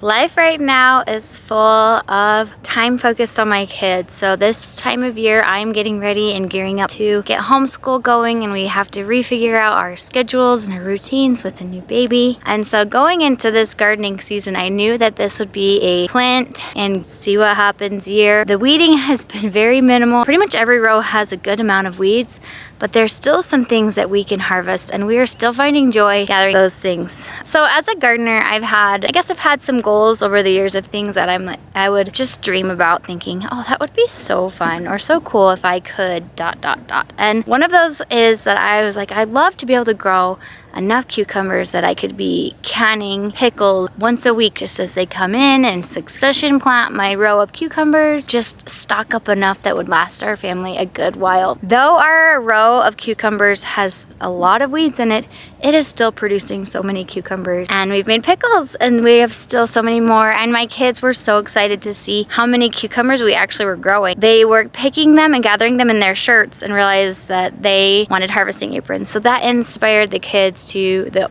Life right now is full of time focused on my kids. So this time of year, I'm getting ready and gearing up to get homeschool going, and we have to refigure out our schedules and our routines with a new baby. And so going into this gardening season, I knew that this would be a plant and see what happens year. The weeding has been very minimal. Pretty much every row has a good amount of weeds, but there's still some things that we can harvest, and we are still finding joy gathering those things. So as a gardener, I've had some goals over the years of things that I would just dream about, thinking, oh, that would be so fun or so cool if I could ... And one of those is that I was like, I'd love to be able to grow enough cucumbers that I could be canning pickles once a week just as they come in, and succession plant my row of cucumbers, just stock up enough that would last our family a good while. Though our row of cucumbers has a lot of weeds in it, it is still producing so many cucumbers, and we've made pickles and we have still so many more, and my kids were so excited to see how many cucumbers we actually were growing. They were picking them and gathering them in their shirts and realized that they wanted harvesting aprons. So that inspired the kids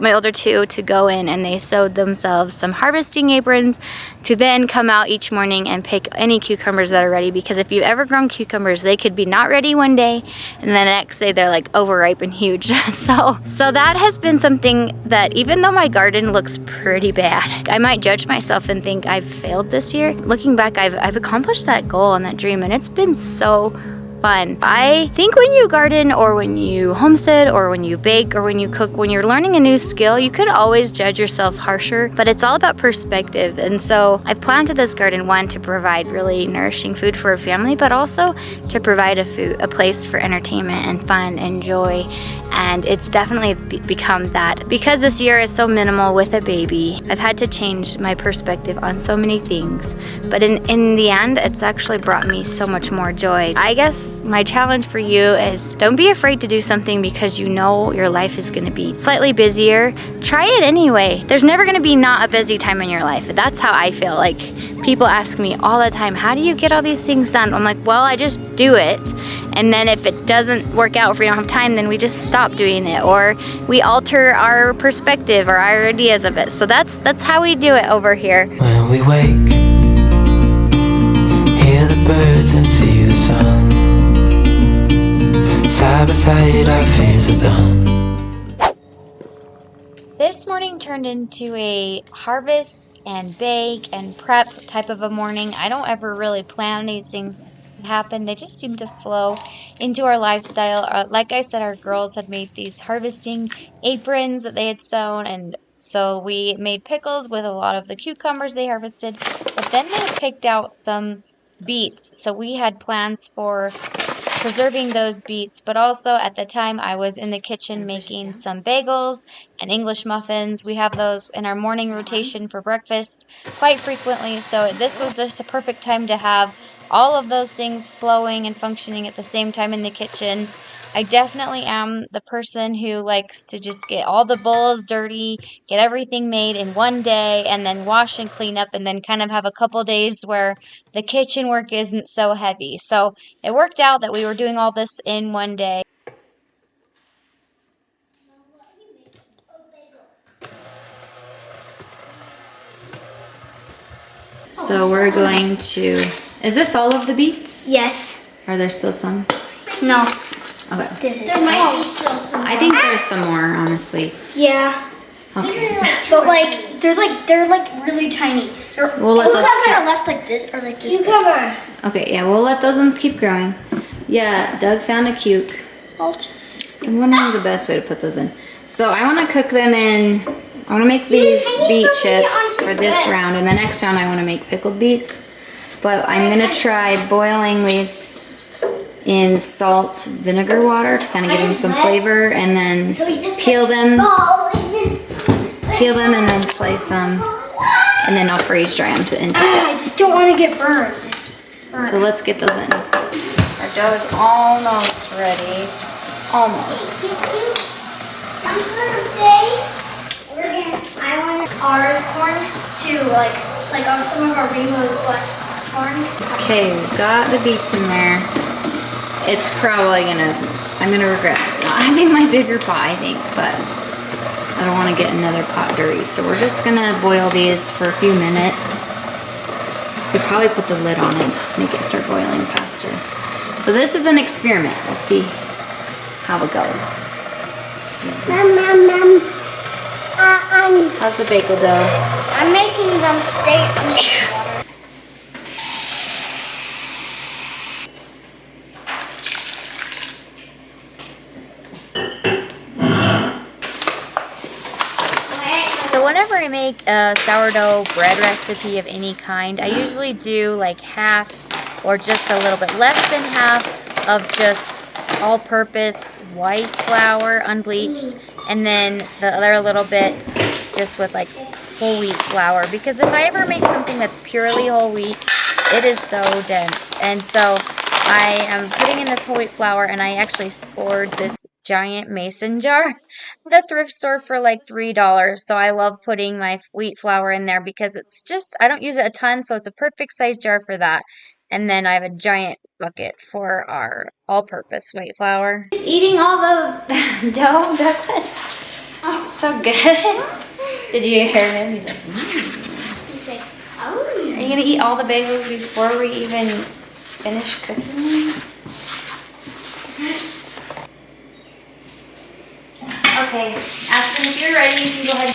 my older two to go in, and they sewed themselves some harvesting aprons to then come out each morning and pick any cucumbers that are ready, because if you've ever grown cucumbers, they could be not ready one day and the next day they're like overripe and huge. so that has been something that, even though my garden looks pretty bad, I might judge myself and think I've failed this year. Looking back, I've accomplished that goal and that dream, and it's been so fun. I think when you garden or when you homestead or when you bake or when you cook, when you're learning a new skill, you could always judge yourself harsher, but it's all about perspective. And so I've planted this garden, one, to provide really nourishing food for a family, but also to provide a place for entertainment and fun and joy. And it's definitely become that. Because this year is so minimal with a baby, I've had to change my perspective on so many things. But in the end, it's actually brought me so much more joy. I guess my challenge for you is, don't be afraid to do something because you know your life is going to be slightly busier. Try it anyway. There's never going to be not a busy time in your life. That's how I feel. Like, people ask me all the time, how do you get all these things done? I'm like, well, I just do it. And then if it doesn't work out, if we don't have time, then we just stop doing it, or we alter our perspective or our ideas of it. So that's how we do it over here. When we wake, hear the birds and see the sun. Side by side, our fears are done. This morning turned into a harvest and bake and prep type of a morning. I don't ever really plan these things to happen. They just seem to flow into our lifestyle. Like I said, our girls had made these harvesting aprons that they had sewn, and so we made pickles with a lot of the cucumbers they harvested, but then they picked out some beets. So we had plans for preserving those beets, but also at the time I was in the kitchen making some bagels and English muffins. We have those in our morning rotation for breakfast quite frequently, so this was just a perfect time to have all of those things flowing and functioning at the same time in the kitchen. I definitely am the person who likes to just get all the bowls dirty, get everything made in one day, and then wash and clean up, and then kind of have a couple days where the kitchen work isn't so heavy. So it worked out that we were doing all this in one day. So we're going to, is this all of the beets? Yes. Are there still some? No. Okay. There might be still some. I think there's some more, honestly. Yeah. Okay. But they're like really tiny. We'll let those that are left like this or like this. Cucumber. Okay, yeah, we'll let those ones keep growing. Yeah, Doug found a cuke. I'll just. So I'm wondering the best way to put those in. So I want to cook them in. I want to make these beet chips for this round, and the next round I want to make pickled beets. But I'm gonna try boiling these in salt vinegar water to kind of give them some flavor, and then peel them and then slice them, and then I'll freeze dry them into chips. I just don't want to get burned. So let's get those in. Our dough is almost ready. It's almost. I want our corn to like on some of our rainbow blessed corn. Okay, we've got the beets in there. It's probably I'm gonna regret not having my bigger pot, I think, but I don't want to get another pot dirty. So we're just gonna boil these for a few minutes. We probably put the lid on it, make it start boiling faster. So this is an experiment. We'll see how it goes. Mom. How's the bagel dough? I'm making them stay under water. So whenever I make a sourdough bread recipe of any kind, I usually do like half or just a little bit less than half of just all-purpose white flour, unbleached, and then the other little bit just with like whole wheat flour. Because if I ever make something that's purely whole wheat, it is so dense. And so I am putting in this whole wheat flour, and I actually scored this giant mason jar at the thrift store for like $3. So I love putting my wheat flour in there because it's just, I don't use it a ton, so it's a perfect size jar for that. And then I have a giant bucket for our all-purpose wheat flour. He's eating all the dough, Douglas. Oh, so good. Did you hear him? He's like, He's like, oh. Are you gonna eat all the bagels before we even finish cooking them? Okay, Aspen, if you're ready, you can go ahead.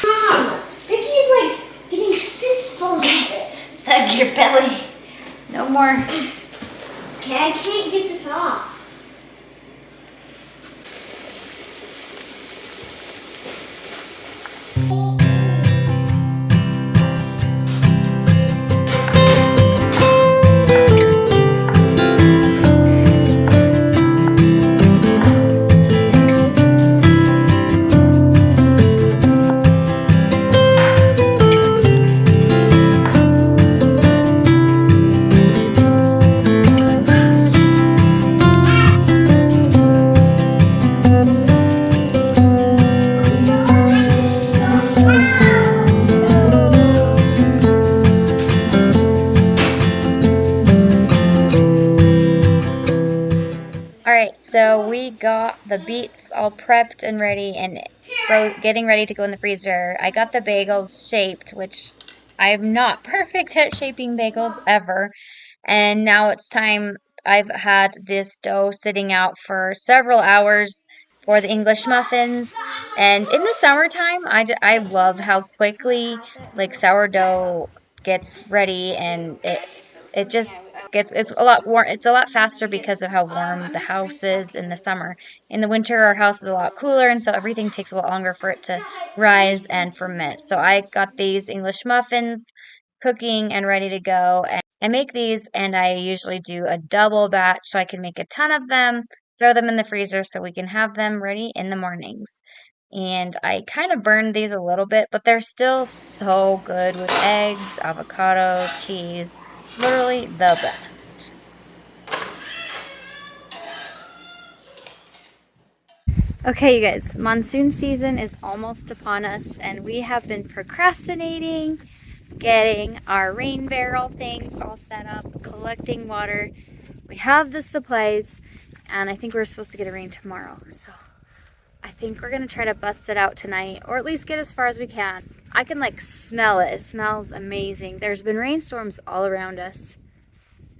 Mom, Vicky's like getting fistfuls of it. Tug your belly. No more. Okay, I can't get this off. So we got the beets all prepped and ready and getting ready to go in the freezer. I got the bagels shaped, which I am not perfect at shaping bagels ever. And now it's time. I've had this dough sitting out for several hours for the English muffins. And in the summertime, I love how quickly like sourdough gets ready, and it just it's a lot warm. It's a lot faster because of how warm the house is in the summer. In the winter, our house is a lot cooler, and so everything takes a lot longer for it to rise and ferment. So I got these English muffins cooking and ready to go. And I make these, and I usually do a double batch so I can make a ton of them, throw them in the freezer so we can have them ready in the mornings. And I kind of burned these a little bit, but they're still so good with eggs, avocado, cheese. Literally the best. Okay, you guys, monsoon season is almost upon us, and we have been procrastinating getting our rain barrel things all set up, collecting water. We have the supplies, and I think we're supposed to get a rain tomorrow, so I think we're gonna try to bust it out tonight, or at least get as far as we can. I can like smell it. It smells amazing. There's been rainstorms all around us,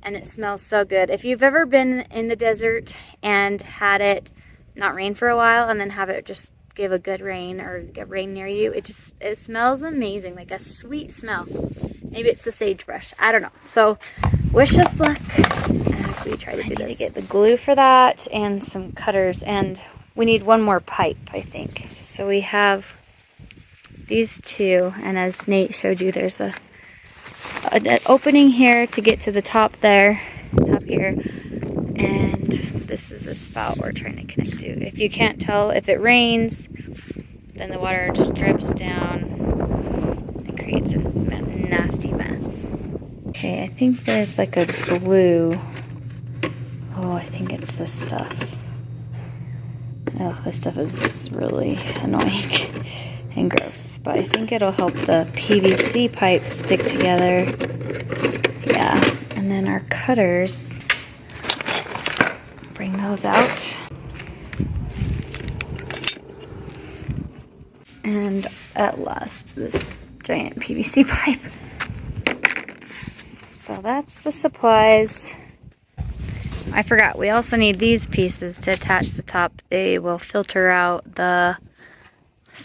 and it smells so good. If you've ever been in the desert and had it not rain for a while and then have it just give a good rain or get rain near you, it smells amazing, like a sweet smell. Maybe it's the sagebrush. I don't know. So wish us luck as we try to do this. I need to get the glue for that and some cutters, and we need one more pipe, I think. So we have these two, and as Nate showed you, there's an opening here to get to the top there, top here, and this is the spout we're trying to connect to. If you can't tell, if it rains, then the water just drips down and creates a nasty mess. Okay, I think there's like a glue. Oh, I think it's this stuff. Oh, this stuff is really annoying and gross, but I think it'll help the PVC pipes stick together. Yeah, and then our cutters, bring those out. And at last, this giant PVC pipe. So that's the supplies. I forgot, we also need these pieces to attach the top. They will filter out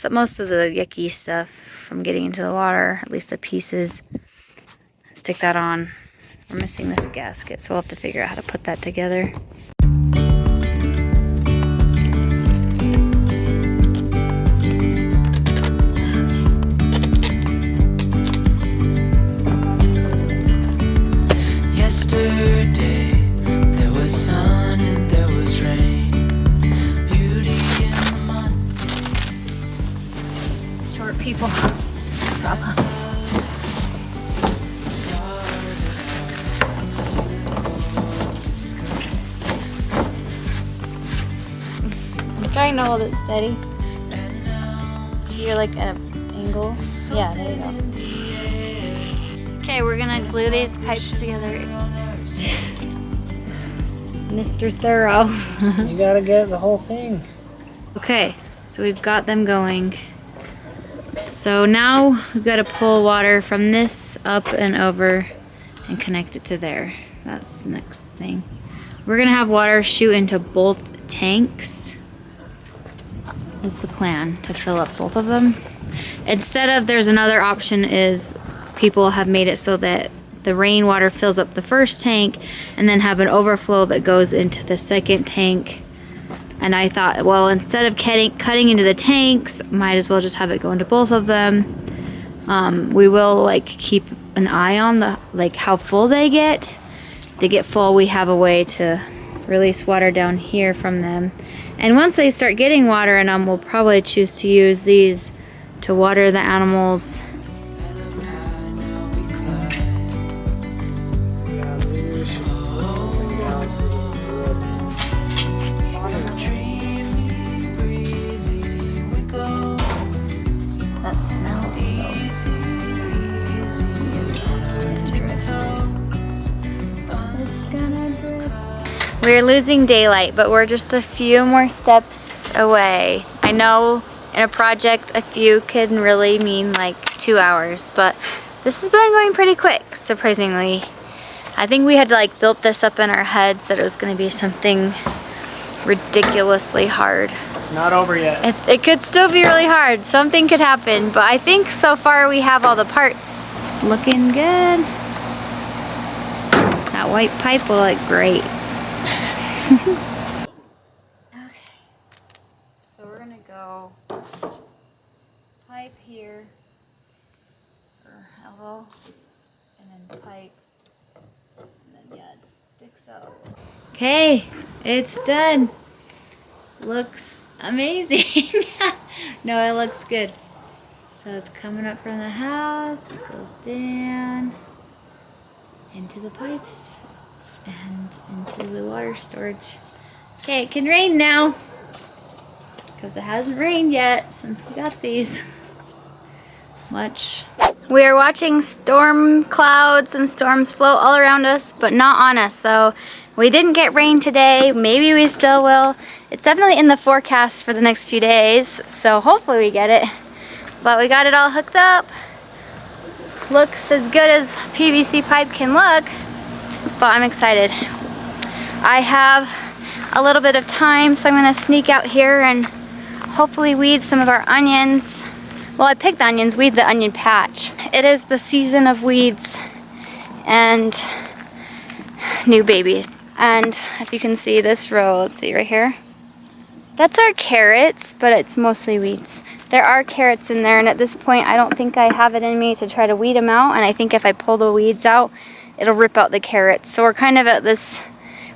most of the yucky stuff from getting into the water, at least the pieces. Stick that on. We're missing this gasket, so we'll have to figure out how to put that together. Yesterday there was sun and there was rain. Beauty in the Monday. Short people. Problems. I'm trying to hold it steady. So you're like at an angle. Yeah, there you go. Okay, we're gonna glue these pipes together. Mr. Thorough. You gotta get the whole thing. Okay, so we've got them going. So now we've got to pull water from this up and over and connect it to there. That's the next thing. We're gonna have water shoot into both tanks. Is the plan to fill up both of them. Instead of, there's another option is people have made it so that the rainwater fills up the first tank and then have an overflow that goes into the second tank. And I thought, well, instead of cutting into the tanks, might as well just have it go into both of them. We will like keep an eye on how full they get. They get full, we have a way to release water down here from them. And once they start getting water in them, we'll probably choose to use these to water the animals. That smells so it's gonna drip. We're losing daylight, but we're just a few more steps away. I know in a project a few can really mean like 2 hours, but this has been going pretty quick, surprisingly. I think we had like built this up in our heads that it was gonna be something ridiculously hard. It's not over yet. It could still be really hard. Something could happen, but I think so far we have all the parts. It's looking good. That white pipe will look great. Okay, so we're gonna go pipe here for elbow, and then pipe, and then yeah, it sticks out. Okay, it's done. Looks amazing. No, it looks good. So it's coming up from the house, goes down into the pipes and into the water storage. Okay, it can rain now because it hasn't rained yet since we got these. Much. We are watching storm clouds and storms float all around us, but not on us. So we didn't get rain today. Maybe we still will. It's definitely in the forecast for the next few days, so hopefully we get it. But we got it all hooked up. Looks as good as PVC pipe can look, but I'm excited. I have a little bit of time, so I'm gonna sneak out here and hopefully weed some of our onions. Well, I picked the onions, weed the onion patch. It is the season of weeds and new babies. And if you can see this row, let's see right here. That's our carrots, but it's mostly weeds. There are carrots in there, and at this point I don't think I have it in me to try to weed them out, and I think if I pull the weeds out, it'll rip out the carrots. So we're kind of at this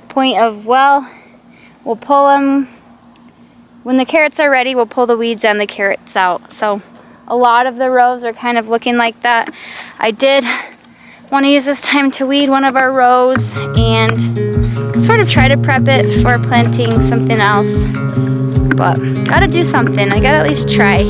point of, well, we'll pull them, when the carrots are ready, we'll pull the weeds and the carrots out. So a lot of the rows are kind of looking like that. I did want to use this time to weed one of our rows and sort of try to prep it for planting something else. But gotta do something. I gotta at least try.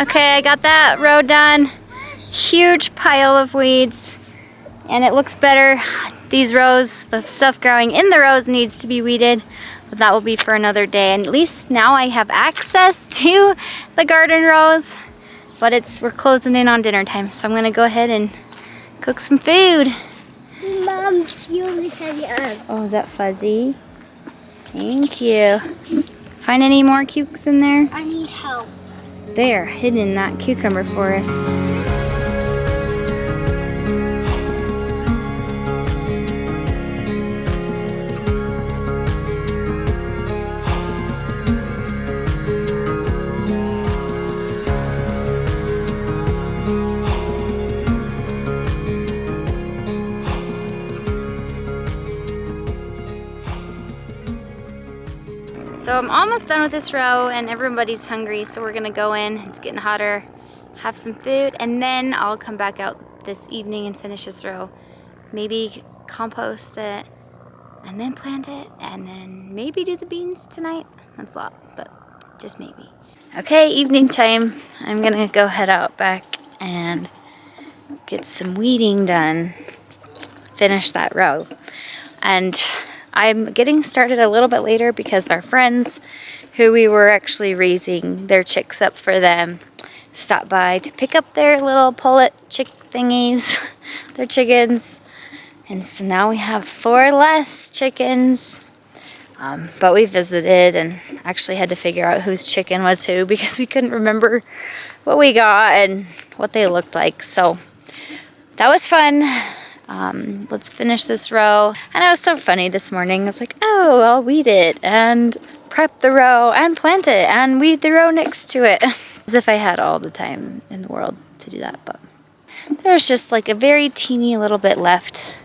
Okay, I got that row done. Huge pile of weeds, and it looks better. These rows, the stuff growing in the rows needs to be weeded, but that will be for another day. And at least now I have access to the garden rows, but we're closing in on dinner time, so I'm gonna go ahead and cook some food. Mom, feel this on your arm. Oh, is that fuzzy? Thank you. Find any more cukes in there? I need help. They are hidden in that cucumber forest. So I'm almost done with this row and everybody's hungry, so we're gonna go in, it's getting hotter, have some food, and then I'll come back out this evening and finish this row. Maybe compost it, and then plant it, and then maybe do the beans tonight. That's a lot, but just maybe. Okay, evening time. I'm gonna go head out back and get some weeding done, finish that row. And I'm getting started a little bit later because our friends who we were actually raising their chicks up for them stopped by to pick up their little pullet chick thingies, their chickens. And so now we have 4 less chickens. But we visited and actually had to figure out whose chicken was who because we couldn't remember what we got and what they looked like. So that was fun. Let's finish this row. And it was so funny this morning. I was like, oh, I'll weed it and prep the row and plant it and weed the row next to it. As if I had all the time in the world to do that. But there's just like a very teeny little bit left.